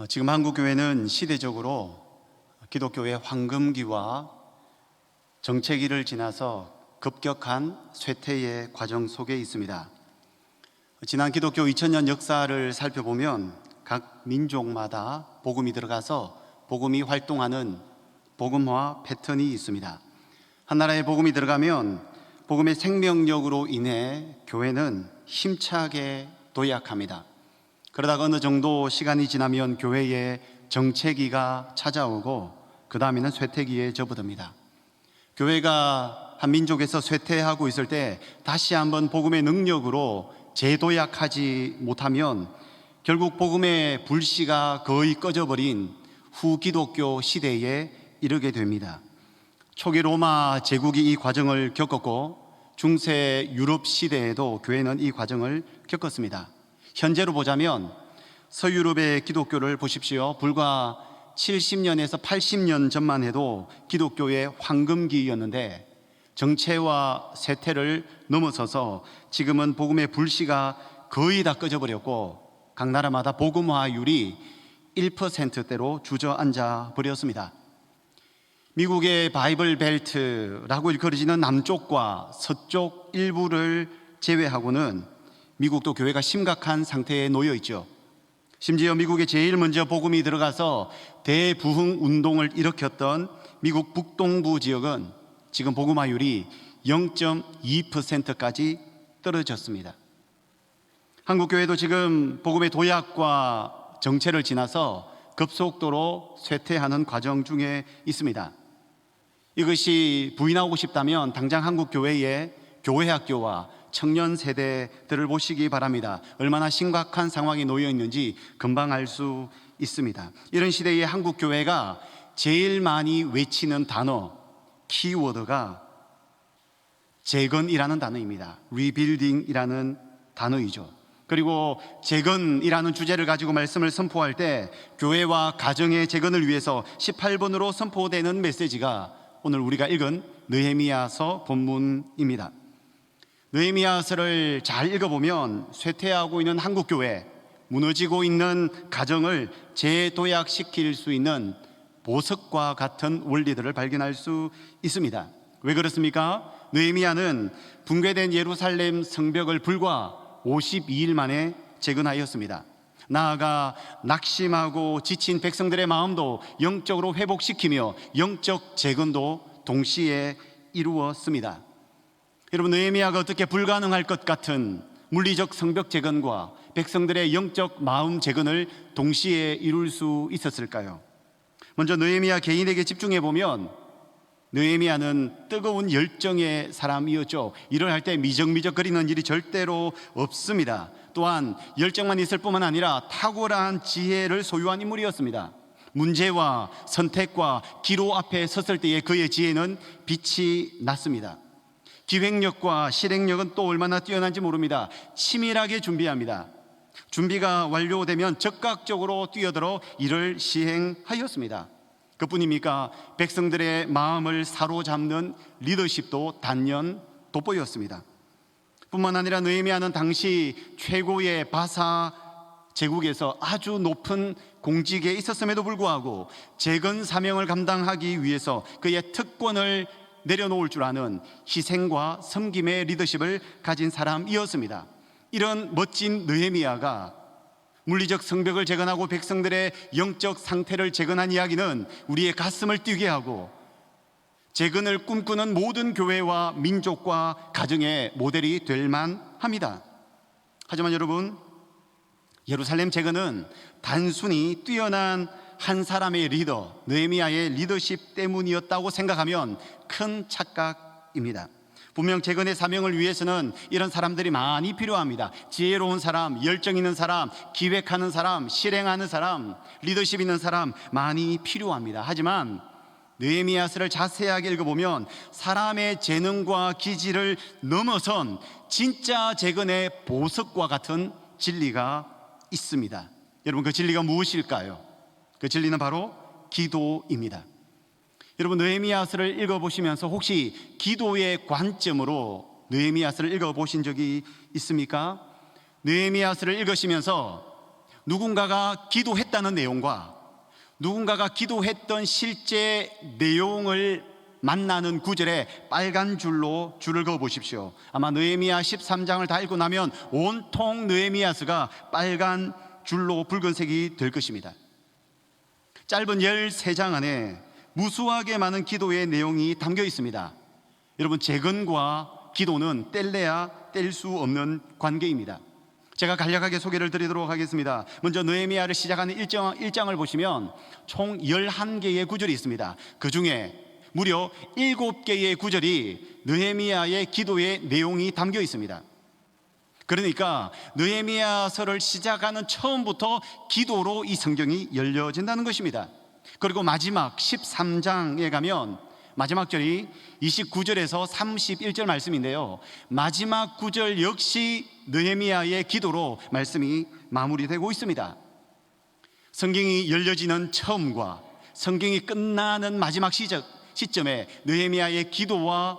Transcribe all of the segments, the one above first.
지금 한국교회는 시대적으로 기독교의 황금기와 정체기를 지나서 급격한 쇠퇴의 과정 속에 있습니다. 지난 기독교 2000년 역사를 살펴보면 각 민족마다 복음이 들어가서 복음이 활동하는 복음화 패턴이 있습니다. 한 나라에 복음이 들어가면 복음의 생명력으로 인해 교회는 힘차게 도약합니다. 그러다가 어느 정도 시간이 지나면 교회에 정체기가 찾아오고 그 다음에는 쇠퇴기에 접어듭니다. 교회가 한 민족에서 쇠퇴하고 있을 때 다시 한번 복음의 능력으로 재도약하지 못하면 결국 복음의 불씨가 거의 꺼져버린 후기독교 시대에 이르게 됩니다. 초기 로마 제국이 이 과정을 겪었고 중세 유럽 시대에도 교회는 이 과정을 겪었습니다. 현재로 보자면 서유럽의 기독교를 보십시오. 불과 70년에서 80년 전만 해도 기독교의 황금기였는데 정체와 쇠퇴를 넘어서서 지금은 복음의 불씨가 거의 다 꺼져버렸고 각 나라마다 복음화율이 1%대로 주저앉아 버렸습니다. 미국의 바이블 벨트라고 일컬어지는 남쪽과 서쪽 일부를 제외하고는 미국도 교회가 심각한 상태에 놓여 있죠. 심지어 미국에 제일 먼저 복음이 들어가서 대부흥 운동을 일으켰던 미국 북동부 지역은 지금 복음화율이 0.2%까지 떨어졌습니다. 한국교회도 지금 복음의 도약과 정체를 지나서 급속도로 쇠퇴하는 과정 중에 있습니다. 이것이 부인하고 싶다면 당장 한국교회의 교회학교와 청년 세대들을 보시기 바랍니다. 얼마나 심각한 상황에 놓여 있는지 금방 알 수 있습니다. 이런 시대에 한국교회가 제일 많이 외치는 단어, 키워드가 재건이라는 단어입니다. 리빌딩이라는 단어이죠. 그리고 재건이라는 주제를 가지고 말씀을 선포할 때 교회와 가정의 재건을 위해서 18번으로 선포되는 메시지가 오늘 우리가 읽은 느헤미야서 본문입니다. 느헤미야서를 잘 읽어보면 쇠퇴하고 있는 한국교회, 무너지고 있는 가정을 재도약시킬 수 있는 보석과 같은 원리들을 발견할 수 있습니다. 왜 그렇습니까? 느헤미야는 붕괴된 예루살렘 성벽을 불과 52일 만에 재건하였습니다. 나아가 낙심하고 지친 백성들의 마음도 영적으로 회복시키며 영적 재건도 동시에 이루었습니다. 여러분, 느헤미야가 어떻게 불가능할 것 같은 물리적 성벽 재건과 백성들의 영적 마음 재건을 동시에 이룰 수 있었을까요? 먼저 느헤미야 개인에게 집중해 보면 느헤미야는 뜨거운 열정의 사람이었죠. 일을 할 때 미적미적거리는 일이 절대로 없습니다. 또한 열정만 있을 뿐만 아니라 탁월한 지혜를 소유한 인물이었습니다. 문제와 선택과 기로 앞에 섰을 때의 그의 지혜는 빛이 났습니다. 기획력과 실행력은 또 얼마나 뛰어난지 모릅니다. 치밀하게 준비합니다. 준비가 완료되면 적극적으로 뛰어들어 일을 시행하였습니다. 그뿐입니까? 백성들의 마음을 사로잡는 리더십도 단연 돋보였습니다. 뿐만 아니라 느헤미야는 당시 최고의 바사 제국에서 아주 높은 공직에 있었음에도 불구하고 재건 사명을 감당하기 위해서 그의 특권을 내려놓을 줄 아는 희생과 섬김의 리더십을 가진 사람이었습니다. 이런 멋진 느헤미야가 물리적 성벽을 재건하고 백성들의 영적 상태를 재건한 이야기는 우리의 가슴을 뛰게 하고 재건을 꿈꾸는 모든 교회와 민족과 가정의 모델이 될 만합니다. 하지만 여러분, 예루살렘 재건은 단순히 뛰어난 한 사람의 리더, 느헤미야의 리더십 때문이었다고 생각하면 큰 착각입니다. 분명 재건의 사명을 위해서는 이런 사람들이 많이 필요합니다. 지혜로운 사람, 열정 있는 사람, 기획하는 사람, 실행하는 사람, 리더십 있는 사람 많이 필요합니다. 하지만 느헤미야서를 자세하게 읽어보면 사람의 재능과 기질을 넘어선 진짜 재건의 보석과 같은 진리가 있습니다. 여러분, 그 진리가 무엇일까요? 그 진리는 바로 기도입니다. 여러분, 느헤미야서를 읽어보시면서 혹시 기도의 관점으로 느헤미야서를 읽어보신 적이 있습니까? 느헤미야서를 읽으시면서 누군가가 기도했다는 내용과 누군가가 기도했던 실제 내용을 만나는 구절에 빨간 줄로 줄을 그어 보십시오. 아마 느헤미야 13장을 다 읽고 나면 온통 느헤미야서가 빨간 줄로 붉은색이 될 것입니다. 짧은 13장 안에 무수하게 많은 기도의 내용이 담겨 있습니다. 여러분, 재건과 기도는 뗄래야 뗄 수 없는 관계입니다. 제가 간략하게 소개를 드리도록 하겠습니다. 먼저 느헤미야를 시작하는 1장을 보시면 총 11개의 구절이 있습니다. 그 중에 무려 7개의 구절이 느헤미야의 기도의 내용이 담겨 있습니다. 그러니까 느헤미야서를 시작하는 처음부터 기도로 이 성경이 열려진다는 것입니다. 그리고 마지막 13장에 가면 마지막 절이 29절에서 31절 말씀인데요, 마지막 구절 역시 느헤미야의 기도로 말씀이 마무리되고 있습니다. 성경이 열려지는 처음과 성경이 끝나는 마지막 시점에 느헤미야의 기도와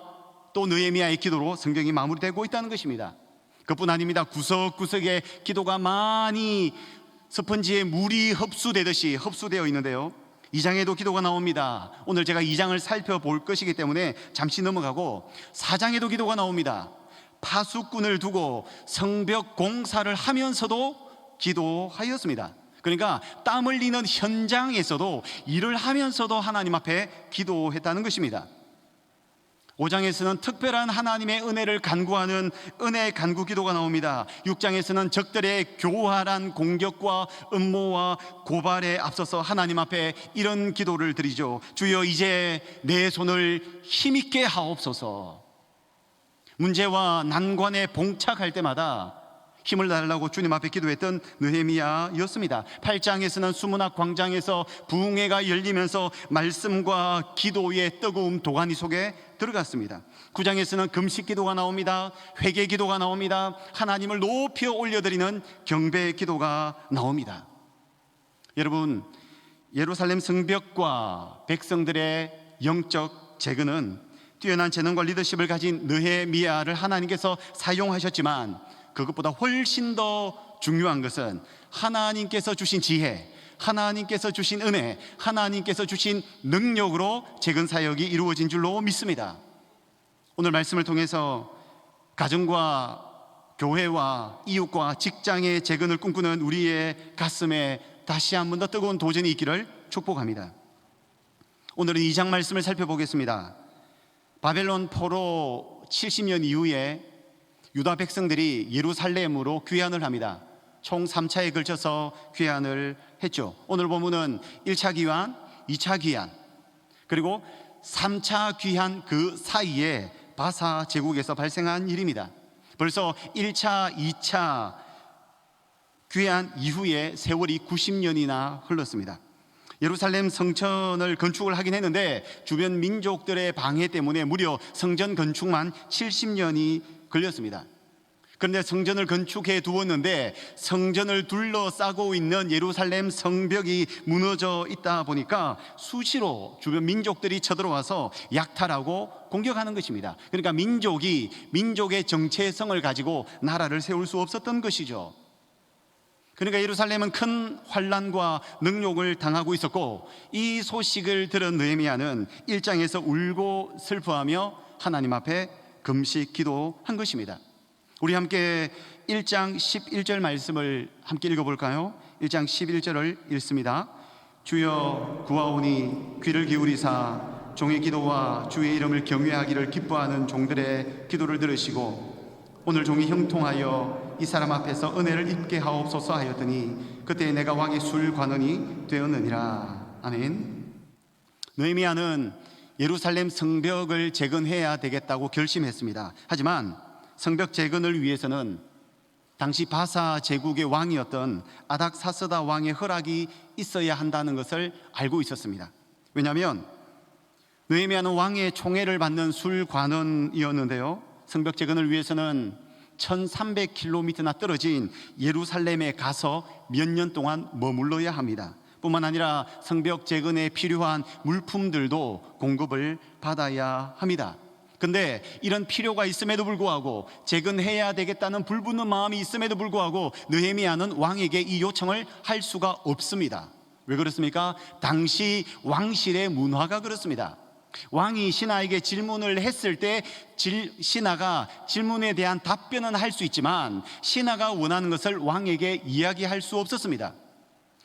또 느헤미야의 기도로 성경이 마무리되고 있다는 것입니다. 그뿐 아닙니다. 구석구석에 기도가 많이 스펀지에 물이 흡수되듯이 흡수되어 있는데요, 2장에도 기도가 나옵니다. 오늘 제가 2장을 살펴볼 것이기 때문에 잠시 넘어가고 4장에도 기도가 나옵니다. 파수꾼을 두고 성벽 공사를 하면서도 기도하였습니다. 그러니까 땀 흘리는 현장에서도 일을 하면서도 하나님 앞에 기도했다는 것입니다. 5장에서는 특별한 하나님의 은혜를 간구하는 은혜 간구 기도가 나옵니다. 6장에서는 적들의 교활한 공격과 음모와 고발에 앞서서 하나님 앞에 이런 기도를 드리죠. 주여, 이제 내 손을 힘있게 하옵소서. 문제와 난관에 봉착할 때마다 힘을 달라고 주님 앞에 기도했던 느헤미야였습니다. 8장에서는 수문학 광장에서 부흥회가 열리면서 말씀과 기도의 뜨거움 도가니 속에 들어갔습니다. 9장에서는 금식 기도가 나옵니다. 회개 기도가 나옵니다. 하나님을 높이 올려드리는 경배 기도가 나옵니다. 여러분, 예루살렘 성벽과 백성들의 영적 재건은 뛰어난 재능과 리더십을 가진 느헤미야를 하나님께서 사용하셨지만 그것보다 훨씬 더 중요한 것은 하나님께서 주신 지혜, 하나님께서 주신 은혜, 하나님께서 주신 능력으로 재건 사역이 이루어진 줄로 믿습니다. 오늘 말씀을 통해서 가정과 교회와 이웃과 직장의 재건을 꿈꾸는 우리의 가슴에 다시 한 번 더 뜨거운 도전이 있기를 축복합니다. 오늘은 2장 말씀을 살펴보겠습니다. 바벨론 포로 70년 이후에 유다 백성들이 예루살렘으로 귀환을 합니다. 총 3차에 걸쳐서 귀환을 했죠. 오늘 본문은 1차 귀환, 2차 귀환, 그리고 3차 귀환 그 사이에 바사 제국에서 발생한 일입니다. 벌써 1차, 2차 귀환 이후에 세월이 90년이나 흘렀습니다. 예루살렘 성전을 건축을 하긴 했는데 주변 민족들의 방해 때문에 무려 성전 건축만 70년이 걸렸습니다. 그런데 성전을 건축해 두었는데 성전을 둘러싸고 있는 예루살렘 성벽이 무너져 있다 보니까 수시로 주변 민족들이 쳐들어와서 약탈하고 공격하는 것입니다. 그러니까 민족의 정체성을 가지고 나라를 세울 수 없었던 것이죠. 그러니까 예루살렘은 큰 환난과 능욕을 당하고 있었고, 이 소식을 들은 느헤미야는 1장에서 울고 슬퍼하며 하나님 앞에 금식 기도한 것입니다. 우리 함께 1장 11절 말씀을 함께 읽어볼까요? 1장 11절을 읽습니다. 주여, 구하오니 귀를 기울이사 종의 기도와 주의 이름을 경외하기를 기뻐하는 종들의 기도를 들으시고 오늘 종이 형통하여 이 사람 앞에서 은혜를 입게 하옵소서 하였더니 그때 내가 왕의 술관원이 되었느니라. 아멘. 느헤미야는 예루살렘 성벽을 재건해야 되겠다고 결심했습니다. 하지만 성벽 재건을 위해서는 당시 바사 제국의 왕이었던 아닥사스다 왕의 허락이 있어야 한다는 것을 알고 있었습니다. 왜냐하면 느헤미야는 왕의 총애를 받는 술관원이었는데요, 성벽 재건을 위해서는 1300km나 떨어진 예루살렘에 가서 몇 년 동안 머물러야 합니다. 뿐만 아니라 성벽 재건에 필요한 물품들도 공급을 받아야 합니다. 근데 이런 필요가 있음에도 불구하고 재건해야 되겠다는 불붙는 마음이 있음에도 불구하고 느헤미야는 왕에게 이 요청을 할 수가 없습니다. 왜 그렇습니까? 당시 왕실의 문화가 그렇습니다. 왕이 신하에게 질문을 했을 때 신하가 질문에 대한 답변은 할 수 있지만 신하가 원하는 것을 왕에게 이야기할 수 없었습니다.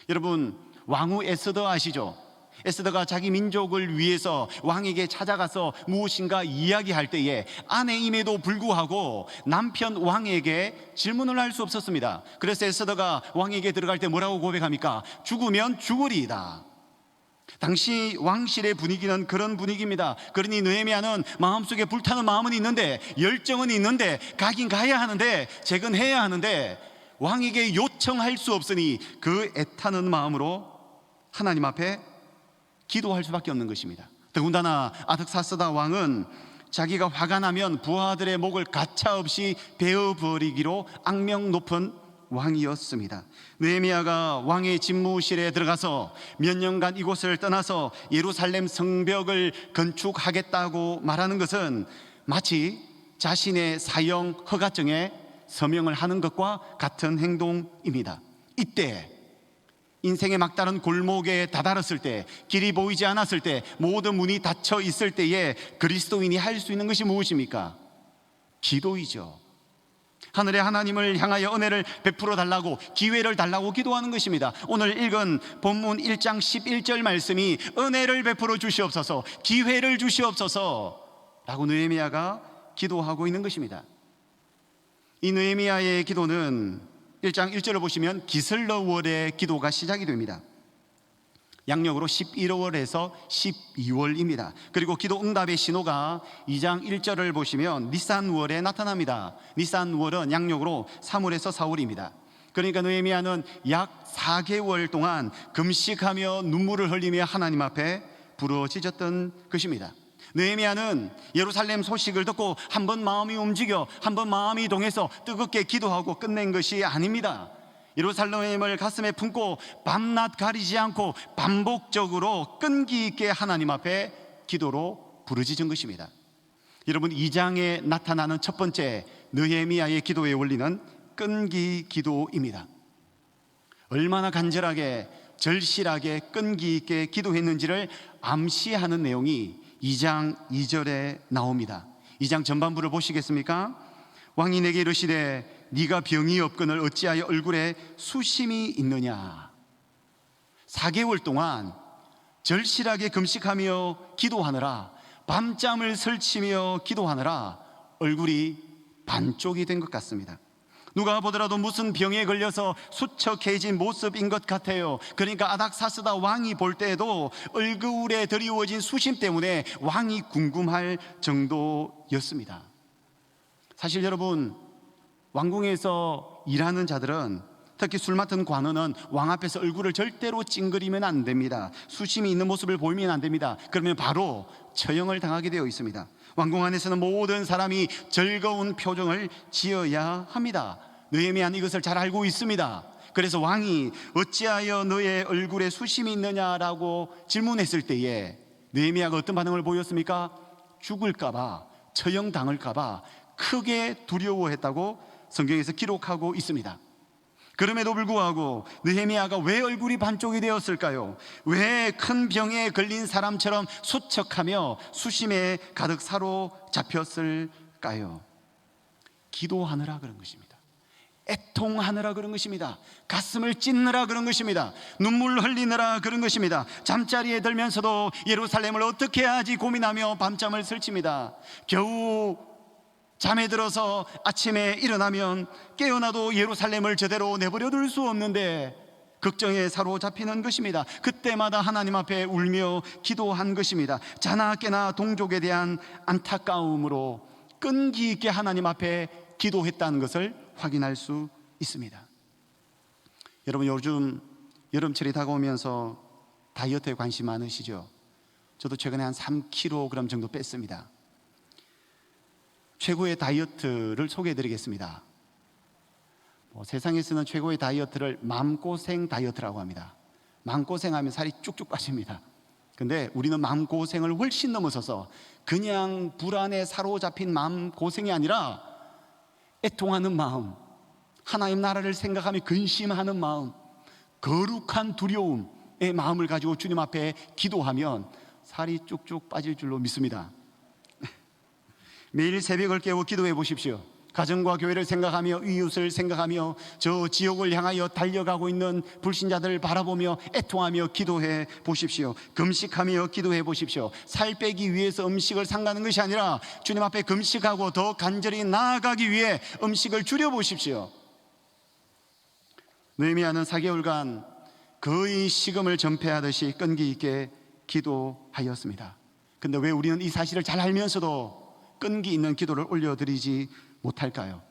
여러분, 왕후 에스더 아시죠? 에스더가 자기 민족을 위해서 왕에게 찾아가서 무엇인가 이야기할 때에 아내임에도 불구하고 남편 왕에게 질문을 할 수 없었습니다. 그래서 에스더가 왕에게 들어갈 때 뭐라고 고백합니까? 죽으면 죽으리이다. 당시 왕실의 분위기는 그런 분위기입니다. 그러니 느헤미야는 마음속에 불타는 마음은 있는데, 열정은 있는데, 가긴 가야 하는데, 재건해야 하는데 왕에게 요청할 수 없으니 그 애타는 마음으로 하나님 앞에 기도할 수밖에 없는 것입니다. 더군다나 아닥사스다 왕은 자기가 화가 나면 부하들의 목을 가차없이 베어버리기로 악명 높은 왕이었습니다. 느헤미야가 왕의 집무실에 들어가서 몇 년간 이곳을 떠나서 예루살렘 성벽을 건축하겠다고 말하는 것은 마치 자신의 사형 허가증에 서명을 하는 것과 같은 행동입니다. 이때 인생의 막다른 골목에 다다랐을 때, 길이 보이지 않았을 때, 모든 문이 닫혀 있을 때에 그리스도인이 할 수 있는 것이 무엇입니까? 기도이죠. 하늘의 하나님을 향하여 은혜를 베풀어 달라고, 기회를 달라고 기도하는 것입니다. 오늘 읽은 본문 1장 11절 말씀이 은혜를 베풀어 주시옵소서, 기회를 주시옵소서 라고 느헤미야가 기도하고 있는 것입니다. 이 느헤미야의 기도는 1장 1절을 보시면 기슬러월의 기도가 시작이 됩니다. 양력으로 11월에서 12월입니다. 그리고 기도 응답의 신호가 2장 1절을 보시면 니산월에 나타납니다. 니산월은 양력으로 3월에서 4월입니다. 그러니까 느헤미야는 약 4개월 동안 금식하며 눈물을 흘리며 하나님 앞에 부르짖었던 것입니다. 느헤미야는 예루살렘 소식을 듣고 한번 마음이 움직여, 한번 마음이 동해서 뜨겁게 기도하고 끝낸 것이 아닙니다. 예루살렘을 가슴에 품고 밤낮 가리지 않고 반복적으로 끈기 있게 하나님 앞에 기도로 부르짖은 것입니다. 여러분, 2장에 나타나는 첫 번째 느헤미야의 기도의 원리는 끈기 기도입니다. 얼마나 간절하게, 절실하게, 끈기 있게 기도했는지를 암시하는 내용이 2장 2절에 나옵니다. 2장 전반부를 보시겠습니까? 왕이 내게 이르시되 네가 병이 없거늘 어찌하여 얼굴에 수심이 있느냐. 4개월 동안 절실하게 금식하며 기도하느라, 밤잠을 설치며 기도하느라 얼굴이 반쪽이 된 것 같습니다. 누가 보더라도 무슨 병에 걸려서 수척해진 모습인 것 같아요. 그러니까 아닥사스다 왕이 볼 때에도 얼굴에 드리워진 수심 때문에 왕이 궁금할 정도였습니다. 사실 여러분, 왕궁에서 일하는 자들은, 특히 술 맡은 관원은 왕 앞에서 얼굴을 절대로 찡그리면 안 됩니다. 수심이 있는 모습을 보이면 안 됩니다. 그러면 바로 처형을 당하게 되어 있습니다. 왕궁 안에서는 모든 사람이 즐거운 표정을 지어야 합니다. 느헤미야는 이것을 잘 알고 있습니다. 그래서 왕이 어찌하여 너의 얼굴에 수심이 있느냐라고 질문했을 때에 느헤미야가 어떤 반응을 보였습니까? 죽을까봐, 처형당할까봐 크게 두려워했다고 성경에서 기록하고 있습니다. 그럼에도 불구하고 느헤미야가 왜 얼굴이 반쪽이 되었을까요? 왜 큰 병에 걸린 사람처럼 수척하며 수심에 가득 사로잡혔을까요? 기도하느라 그런 것입니다. 애통하느라 그런 것입니다. 가슴을 찢느라 그런 것입니다. 눈물 흘리느라 그런 것입니다. 잠자리에 들면서도 예루살렘을 어떻게 해야지 고민하며 밤잠을 설칩니다. 겨우 잠에 들어서 아침에 일어나면 깨어나도 예루살렘을 제대로 내버려 둘 수 없는데 걱정에 사로잡히는 것입니다. 그때마다 하나님 앞에 울며 기도한 것입니다. 자나 깨나 동족에 대한 안타까움으로 끈기 있게 하나님 앞에 기도했다는 것을 확인할 수 있습니다. 여러분, 요즘 여름철이 다가오면서 다이어트에 관심 많으시죠? 저도 최근에 한 3kg 정도 뺐습니다. 최고의 다이어트를 소개해드리겠습니다. 세상에서는 최고의 다이어트를 마음고생 다이어트라고 합니다. 마음고생하면 살이 쭉쭉 빠집니다. 근데 우리는 마음고생을 훨씬 넘어서서 그냥 불안에 사로잡힌 마음고생이 아니라 애통하는 마음, 하나님 나라를 생각하며 근심하는 마음, 거룩한 두려움의 마음을 가지고 주님 앞에 기도하면 살이 쭉쭉 빠질 줄로 믿습니다. 매일 새벽을 깨워 기도해 보십시오. 가정과 교회를 생각하며 이웃을 생각하며 저 지옥을 향하여 달려가고 있는 불신자들을 바라보며 애통하며 기도해 보십시오. 금식하며 기도해 보십시오. 살 빼기 위해서 음식을 삼가는 것이 아니라 주님 앞에 금식하고 더 간절히 나아가기 위해 음식을 줄여 보십시오. 느헤미야는 4개월간 거의 식음을 전폐하듯이 끈기 있게 기도하였습니다. 근데 왜 우리는 이 사실을 잘 알면서도 끈기 있는 기도를 올려드리지 못할까요?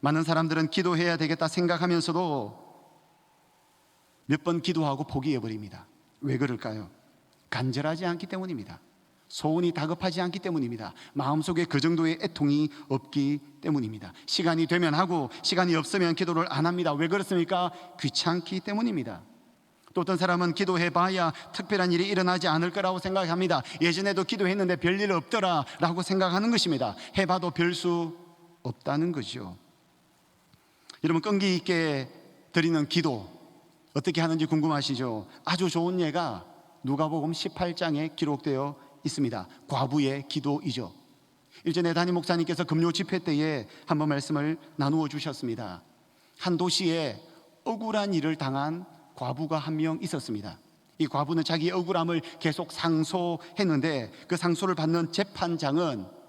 많은 사람들은 기도해야 되겠다 생각하면서도 몇 번 기도하고 포기해버립니다. 왜 그럴까요? 간절하지 않기 때문입니다. 소원이 다급하지 않기 때문입니다. 마음속에 그 정도의 애통이 없기 때문입니다. 시간이 되면 하고 시간이 없으면 기도를 안 합니다. 왜 그렇습니까? 귀찮기 때문입니다. 또 어떤 사람은 기도해봐야 특별한 일이 일어나지 않을 거라고 생각합니다. 예전에도 기도했는데 별일 없더라 라고 생각하는 것입니다. 해봐도 별 수 없다는 거죠. 여러분, 끈기 있게 드리는 기도 어떻게 하는지 궁금하시죠? 아주 좋은 예가 누가복음 18장에 기록되어 있습니다. 과부의 기도이죠. 일전에 담임 목사님께서 금요 집회 때에 한번 말씀을 나누어 주셨습니다. 한 도시에 억울한 일을 당한 과부가 한 명 있었습니다. 이 과부는 자기의 억울함을 계속 상소했는데 그 상소를 받는 재판장은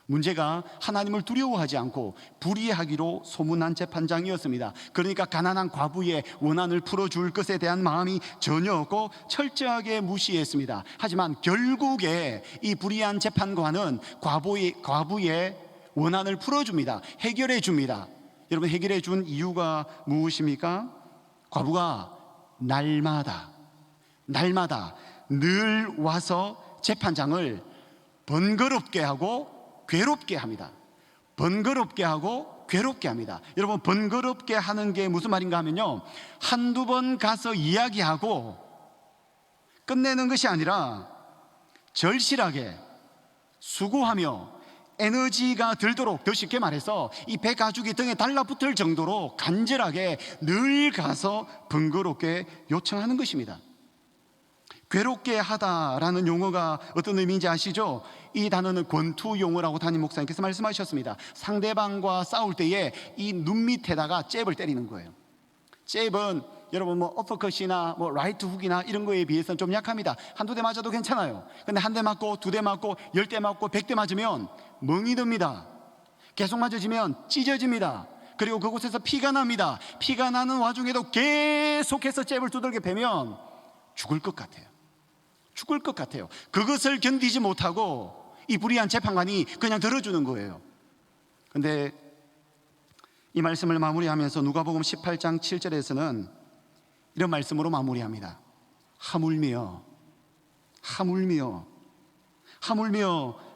문제가 하나님을 두려워하지 않고 불의하기로 소문난 재판장이었습니다. 그러니까 가난한 과부의 원한을 풀어줄 것에 대한 마음이 전혀 없고 철저하게 무시했습니다. 하지만 결국에 이 불의한 재판관은 과부의 원한을 풀어줍니다. 해결해 줍니다. 여러분, 해결해 준 이유가 무엇입니까? 과부가 날마다 늘 와서 재판장을 번거롭게 하고 괴롭게 합니다. 번거롭게 하고 괴롭게 합니다. 여러분, 번거롭게 하는 게 무슨 말인가 하면요, 한두 번 가서 이야기하고 끝내는 것이 아니라 절실하게 수고하며 에너지가 들도록, 더 쉽게 말해서 이 배 가죽이 등에 달라붙을 정도로 간절하게 늘 가서 번거롭게 요청하는 것입니다. 괴롭게 하다라는 용어가 어떤 의미인지 아시죠? 이 단어는 권투 용어라고 담임 목사님께서 말씀하셨습니다. 상대방과 싸울 때에 이 눈 밑에다가 잽을 때리는 거예요. 잽은 여러분 어퍼컷이나 라이트 훅이나 이런 거에 비해서는 좀 약합니다. 한두 대 맞아도 괜찮아요. 근데 한 대 맞고 두 대 맞고 10대 맞고 100대 맞으면 멍이 듭니다. 계속 맞아지면 찢어집니다. 그리고 그곳에서 피가 납니다. 피가 나는 와중에도 계속해서 잽을 두들겨 패면 죽을 것 같아요. 죽을 것 같아요. 그것을 견디지 못하고 이 불의한 재판관이 그냥 들어주는 거예요. 근데 이 말씀을 마무리하면서 누가복음 18장 7절에서는 이런 말씀으로 마무리합니다. 하물며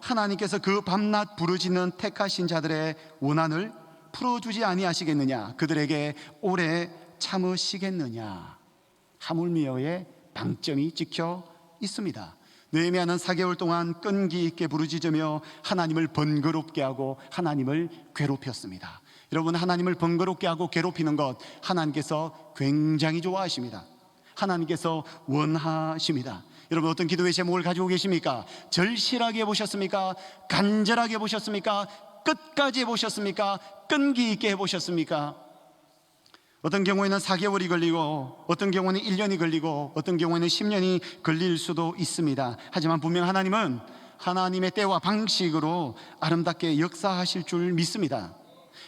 하나님께서 그 밤낮 부르짖는 택하신 자들의 원한을 풀어주지 아니하시겠느냐, 그들에게 오래 참으시겠느냐. 하물며의 방점이 찍혀 있습니다. 느헤미야는 4개월 동안 끈기 있게 부르짖으며 하나님을 번거롭게 하고 하나님을 괴롭혔습니다. 여러분, 하나님을 번거롭게 하고 괴롭히는 것 하나님께서 굉장히 좋아하십니다. 하나님께서 원하십니다. 여러분, 어떤 기도의 제목을 가지고 계십니까? 절실하게 해보셨습니까? 간절하게 해보셨습니까? 끝까지 해보셨습니까? 끈기 있게 해보셨습니까? 어떤 경우에는 4개월이 걸리고 어떤 경우는 1년이 걸리고 어떤 경우에는 10년이 걸릴 수도 있습니다. 하지만 분명 하나님은 하나님의 때와 방식으로 아름답게 역사하실 줄 믿습니다.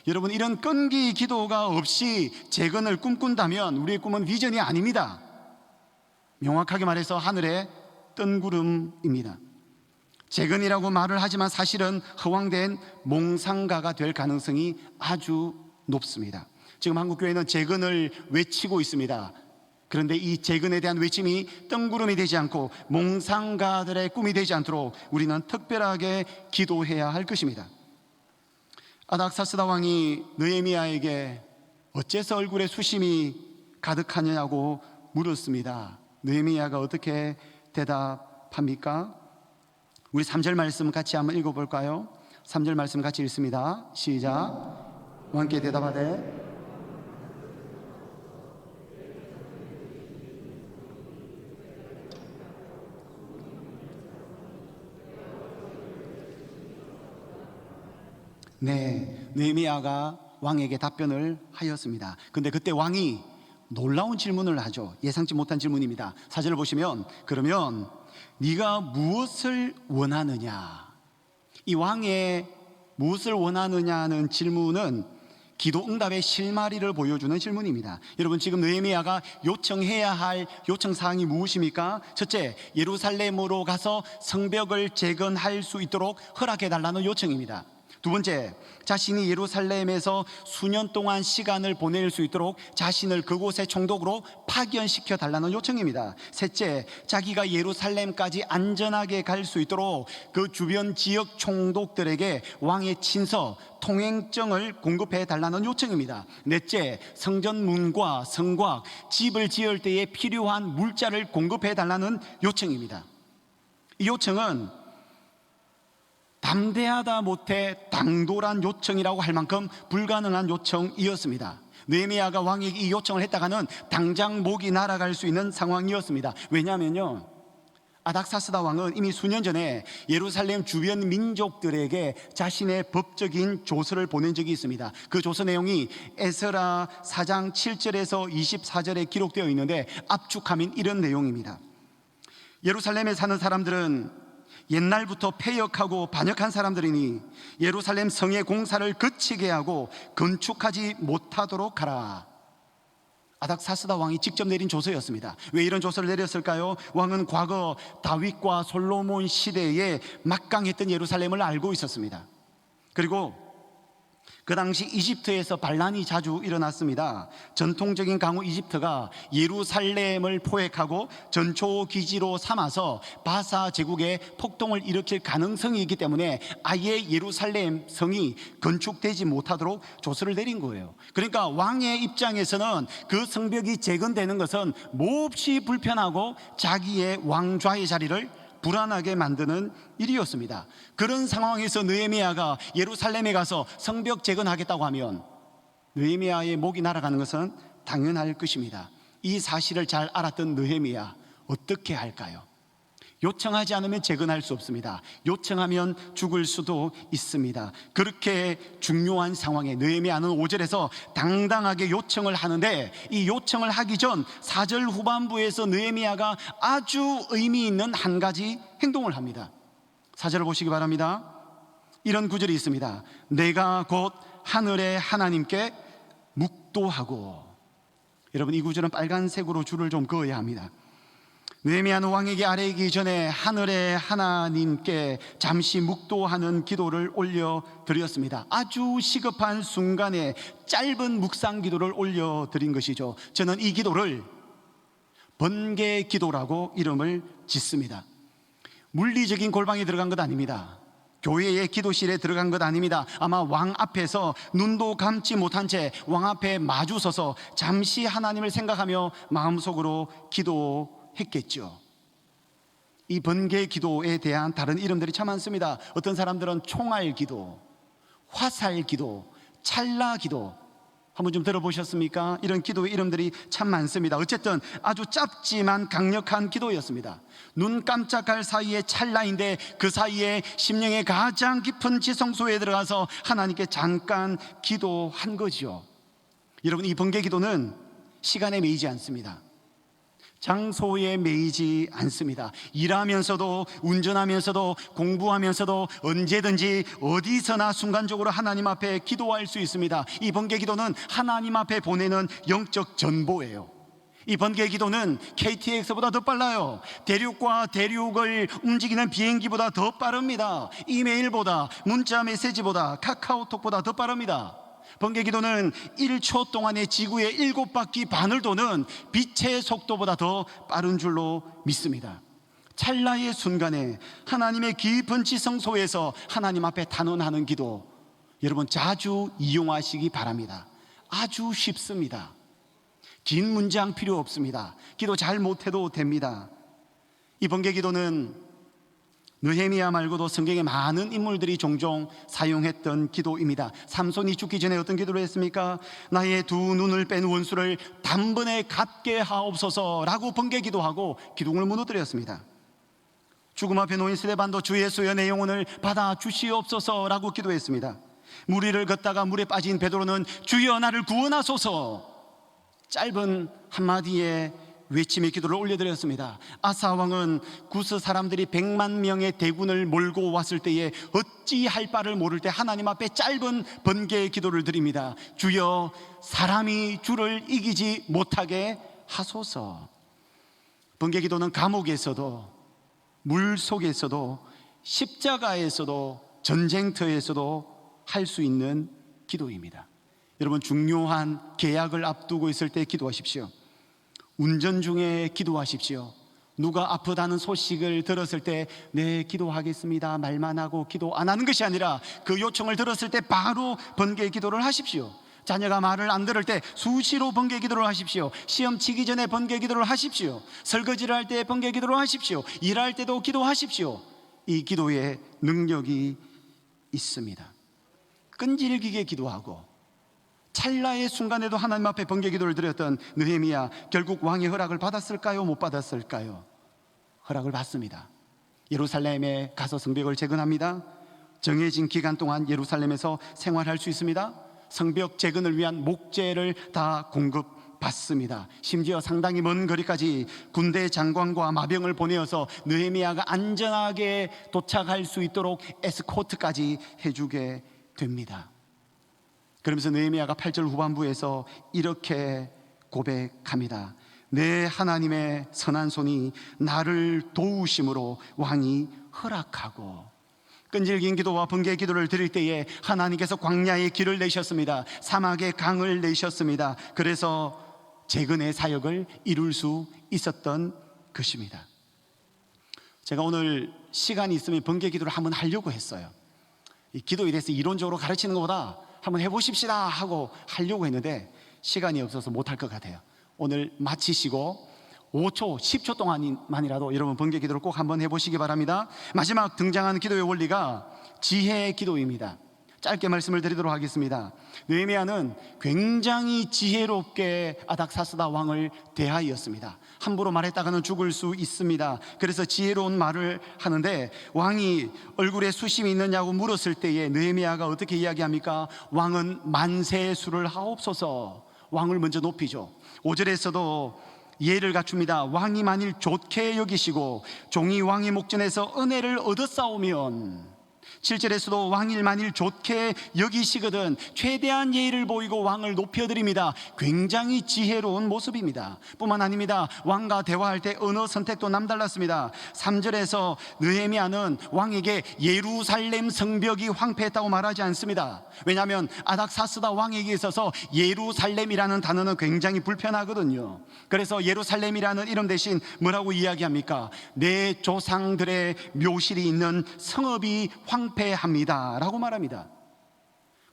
여러분, 이런 끈기 기도가 없이 재건을 꿈꾼다면 우리의 꿈은 비전이 아닙니다. 명확하게 말해서 하늘의 뜬구름입니다. 재건이라고 말을 하지만 사실은 허황된 몽상가가 될 가능성이 아주 높습니다. 지금 한국교회는 재건을 외치고 있습니다. 그런데 이 재건에 대한 외침이 뜬구름이 되지 않고 몽상가들의 꿈이 되지 않도록 우리는 특별하게 기도해야 할 것입니다. 아닥사스다 왕이 느헤미야에게 어째서 얼굴에 수심이 가득하냐고 물었습니다. 느헤미야가 어떻게 대답 답합니까? 우리 3절 말씀 같이 한번 읽어볼까요? 3절 말씀 같이 읽습니다. 시작. 왕께 대답하되 네, 느헤미야가 왕에게 답변을 하였습니다. 근데 그때 왕이 놀라운 질문을 하죠. 예상치 못한 질문입니다. 4절을 보시면, 그러면 네가 무엇을 원하느냐? 이 왕의 무엇을 원하느냐는 질문은 기도 응답의 실마리를 보여주는 질문입니다. 여러분, 지금 느헤미야가 요청해야 할 요청 사항이 무엇입니까? 첫째, 예루살렘으로 가서 성벽을 재건할 수 있도록 허락해 달라는 요청입니다. 두 번째, 자신이 예루살렘에서 수년 동안 시간을 보낼 수 있도록 자신을 그곳의 총독으로 파견시켜 달라는 요청입니다. 셋째, 자기가 예루살렘까지 안전하게 갈 수 있도록 그 주변 지역 총독들에게 왕의 친서, 통행증을 공급해 달라는 요청입니다. 넷째, 성전 문과 성곽, 집을 지을 때에 필요한 물자를 공급해 달라는 요청입니다. 이 요청은 담대하다 못해 당돌한 요청이라고 할 만큼 불가능한 요청이었습니다. 느헤미야가 왕에게 이 요청을 했다가는 당장 목이 날아갈 수 있는 상황이었습니다. 왜냐하면요, 아닥사스다 왕은 이미 수년 전에 예루살렘 주변 민족들에게 자신의 법적인 조서를 보낸 적이 있습니다. 그 조서 내용이 에스라 4장 7절에서 24절에 기록되어 있는데 압축하면 이런 내용입니다. 예루살렘에 사는 사람들은 옛날부터 패역하고 반역한 사람들이니 예루살렘 성의 공사를 그치게 하고 건축하지 못하도록 하라. 아닥사스다 왕이 직접 내린 조서였습니다. 왜 이런 조서를 내렸을까요? 왕은 과거 다윗과 솔로몬 시대에 막강했던 예루살렘을 알고 있었습니다. 그리고 그 당시 이집트에서 반란이 자주 일어났습니다. 전통적인 강호 이집트가 예루살렘을 포획하고 전초 기지로 삼아서 바사 제국에 폭동을 일으킬 가능성이 있기 때문에 아예 예루살렘 성이 건축되지 못하도록 조서를 내린 거예요. 그러니까 왕의 입장에서는 그 성벽이 재건되는 것은 몹시 불편하고 자기의 왕좌의 자리를 불안하게 만드는 일이었습니다. 그런 상황에서 느헤미야가 예루살렘에 가서 성벽 재건하겠다고 하면 느헤미야의 목이 날아가는 것은 당연할 것입니다. 이 사실을 잘 알았던 느헤미야, 어떻게 할까요? 요청하지 않으면 재건할 수 없습니다. 요청하면 죽을 수도 있습니다. 그렇게 중요한 상황에 느헤미야는 5절에서 당당하게 요청을 하는데, 이 요청을 하기 전 4절 후반부에서 느헤미야가 아주 의미 있는 한 가지 행동을 합니다. 4절을 보시기 바랍니다. 이런 구절이 있습니다. 내가 곧 하늘의 하나님께 묵도하고. 여러분, 이 구절은 빨간색으로 줄을 좀 그어야 합니다. 느헤미야는 왕에게 아뢰기 전에 하늘의 하나님께 잠시 묵도하는 기도를 올려드렸습니다. 아주 시급한 순간에 짧은 묵상 기도를 올려드린 것이죠. 저는 이 기도를 번개 기도라고 이름을 짓습니다. 물리적인 골방에 들어간 것 아닙니다. 교회의 기도실에 들어간 것 아닙니다. 아마 왕 앞에서 눈도 감지 못한 채 왕 앞에 마주 서서 잠시 하나님을 생각하며 마음속으로 기도했겠죠. 이 번개 기도에 대한 다른 이름들이 참 많습니다. 어떤 사람들은 총알 기도, 화살 기도, 찰나 기도, 한번 좀 들어보셨습니까? 이런 기도의 이름들이 참 많습니다. 어쨌든 아주 짧지만 강력한 기도였습니다. 눈 깜짝할 사이에 찰나인데 그 사이에 심령의 가장 깊은 지성소에 들어가서 하나님께 잠깐 기도한 거지요. 여러분, 이 번개 기도는 시간에 매이지 않습니다. 장소에 매이지 않습니다. 일하면서도, 운전하면서도, 공부하면서도 언제든지 어디서나 순간적으로 하나님 앞에 기도할 수 있습니다. 이 번개 기도는 하나님 앞에 보내는 영적 전보예요. 이 번개 기도는 KTX보다 더 빨라요. 대륙과 대륙을 움직이는 비행기보다 더 빠릅니다. 이메일보다, 문자 메시지보다, 카카오톡보다 더 빠릅니다. 번개 기도는 1초 동안에 지구의 7바퀴 반을 도는 빛의 속도보다 더 빠른 줄로 믿습니다. 찰나의 순간에 하나님의 깊은 지성소에서 하나님 앞에 단언하는 기도, 여러분 자주 이용하시기 바랍니다. 아주 쉽습니다. 긴 문장 필요 없습니다. 기도 잘 못해도 됩니다. 이 번개 기도는 느헤미야 말고도 성경에 많은 인물들이 종종 사용했던 기도입니다. 삼손이 죽기 전에 어떤 기도를 했습니까? 나의 두 눈을 뺀 원수를 단번에 갚게 하옵소서라고 번개 기도하고 기둥을 무너뜨렸습니다. 죽음 앞에 놓인 스데반도 주 예수여 내 영혼을 받아 주시옵소서라고 기도했습니다. 물 위를 걷다가 물에 빠진 베드로는 주여 나를 구원하소서 짧은 한마디의 외침의 기도를 올려드렸습니다. 아사 왕은 구스 사람들이 100만 명의 대군을 몰고 왔을 때에 어찌할 바를 모를 때 하나님 앞에 짧은 번개의 기도를 드립니다. 주여 사람이 주를 이기지 못하게 하소서. 번개 기도는 감옥에서도 물 속에서도 십자가에서도 전쟁터에서도 할 수 있는 기도입니다. 여러분, 중요한 계약을 앞두고 있을 때 기도하십시오. 운전 중에 기도하십시오. 누가 아프다는 소식을 들었을 때 네 기도하겠습니다 말만 하고 기도 안 하는 것이 아니라 그 요청을 들었을 때 바로 번개 기도를 하십시오. 자녀가 말을 안 들을 때 수시로 번개 기도를 하십시오. 시험 치기 전에 번개 기도를 하십시오. 설거지를 할 때 번개 기도를 하십시오. 일할 때도 기도하십시오. 이 기도에 능력이 있습니다. 끈질기게 기도하고 찰나의 순간에도 하나님 앞에 번개 기도를 드렸던 느헤미야, 결국 왕의 허락을 받았을까요? 못 받았을까요? 허락을 받습니다. 예루살렘에 가서 성벽을 재건합니다. 정해진 기간 동안 예루살렘에서 생활할 수 있습니다. 성벽 재건을 위한 목재를 다 공급받습니다. 심지어 상당히 먼 거리까지 군대 장관과 마병을 보내어서 느헤미야가 안전하게 도착할 수 있도록 에스코트까지 해주게 됩니다. 그러면서 느헤미야가 8절 후반부에서 이렇게 고백합니다. 내 하나님의 선한 손이 나를 도우심으로 왕이 허락하고. 끈질긴 기도와 번개 기도를 드릴 때에 하나님께서 광야의 길을 내셨습니다. 사막의 강을 내셨습니다. 그래서 재건의 사역을 이룰 수 있었던 것입니다. 제가 오늘 시간이 있으면 번개 기도를 한번 하려고 했어요. 이 기도에 대해서 이론적으로 가르치는 것보다 한번 해보십시다 하고 하려고 했는데 시간이 없어서 못할 것 같아요. 오늘 마치시고 5초, 10초 동안만이라도 여러분 번개 기도를 꼭 한번 해보시기 바랍니다. 마지막 등장하는 기도의 원리가 지혜의 기도입니다. 짧게 말씀을 드리도록 하겠습니다. 느헤미야는 굉장히 지혜롭게 아닥사스다 왕을 대하였습니다. 함부로 말했다가는 죽을 수 있습니다. 그래서 지혜로운 말을 하는데 왕이 얼굴에 수심이 있느냐고 물었을 때에 느헤미야가 어떻게 이야기합니까? 왕은 만세의 수를 하옵소서. 왕을 먼저 높이죠. 5절에서도 예를 갖춥니다. 왕이 만일 좋게 여기시고 종이 왕의 목전에서 은혜를 얻었사오면, 7절에서도 왕일 만일 좋게 여기시거든 최대한 예의를 보이고 왕을 높여드립니다. 굉장히 지혜로운 모습입니다. 뿐만 아닙니다. 왕과 대화할 때 언어 선택도 남달랐습니다. 3절에서 느헤미야는 왕에게 예루살렘 성벽이 황폐했다고 말하지 않습니다. 왜냐하면 아닥사스다 왕에게 있어서 예루살렘이라는 단어는 굉장히 불편하거든요. 그래서 예루살렘이라는 이름 대신 뭐라고 이야기합니까? 내 조상들의 묘실이 있는 성읍이 황폐합니다 라고 말합니다.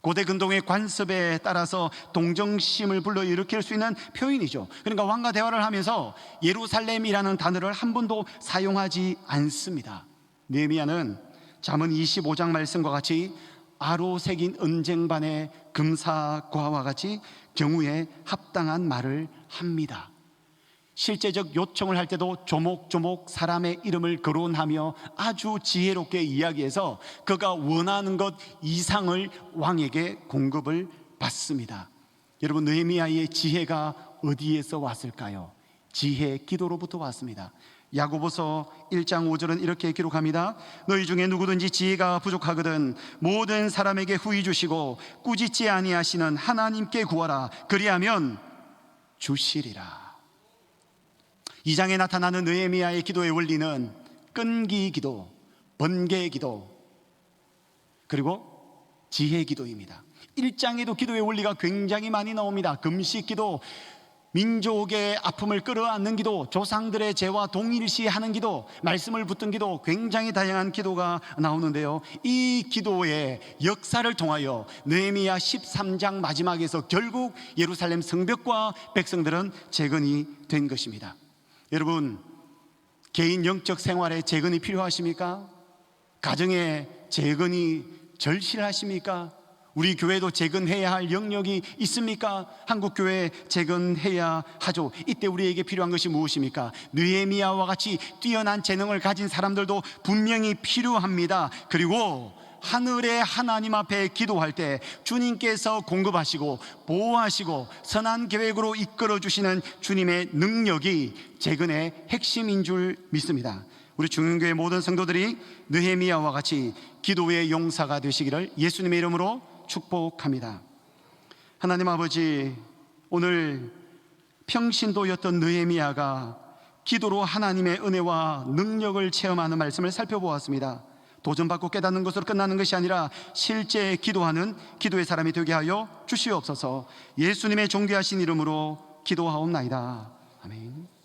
고대 근동의 관습에 따라서 동정심을 불러일으킬 수 있는 표현이죠. 그러니까 왕과 대화를 하면서 예루살렘이라는 단어를 한 번도 사용하지 않습니다. 느헤미야는 잠언 25장 말씀과 같이 아로 새긴 은쟁반의 금사과와 같이 경우에 합당한 말을 합니다. 실제적 요청을 할 때도 조목조목 사람의 이름을 거론하며 아주 지혜롭게 이야기해서 그가 원하는 것 이상을 왕에게 공급을 받습니다. 여러분, 느헤미야의 지혜가 어디에서 왔을까요? 지혜 기도로부터 왔습니다. 야고보서 1장 5절은 이렇게 기록합니다. 너희 중에 누구든지 지혜가 부족하거든 모든 사람에게 후히 주시고 꾸짖지 아니하시는 하나님께 구하라. 그리하면 주시리라. 이 장에 나타나는 느헤미야의 기도의 원리는 끈기 기도, 번개 기도, 그리고 지혜 기도입니다. 1장에도 기도의 원리가 굉장히 많이 나옵니다. 금식 기도, 민족의 아픔을 끌어안는 기도, 조상들의 죄와 동일시하는 기도, 말씀을 붙든 기도, 굉장히 다양한 기도가 나오는데요. 이 기도의 역사를 통하여 느헤미야 13장 마지막에서 결국 예루살렘 성벽과 백성들은 재건이 된 것입니다. 여러분, 개인 영적 생활에 재건이 필요하십니까? 가정에 재건이 절실하십니까? 우리 교회도 재건해야 할 영역이 있습니까? 한국교회 재건해야 하죠. 이때 우리에게 필요한 것이 무엇입니까? 느헤미야와 같이 뛰어난 재능을 가진 사람들도 분명히 필요합니다. 그리고 하늘의 하나님 앞에 기도할 때 주님께서 공급하시고 보호하시고 선한 계획으로 이끌어 주시는 주님의 능력이 재건의 핵심인 줄 믿습니다. 우리 중흥교회 모든 성도들이 느헤미야와 같이 기도의 용사가 되시기를 예수님의 이름으로 축복합니다. 하나님 아버지, 오늘 평신도였던 느헤미야가 기도로 하나님의 은혜와 능력을 체험하는 말씀을 살펴보았습니다. 도전받고 깨닫는 것으로 끝나는 것이 아니라 실제 기도하는 기도의 사람이 되게 하여 주시옵소서. 예수님의 존귀하신 이름으로 기도하옵나이다. 아멘.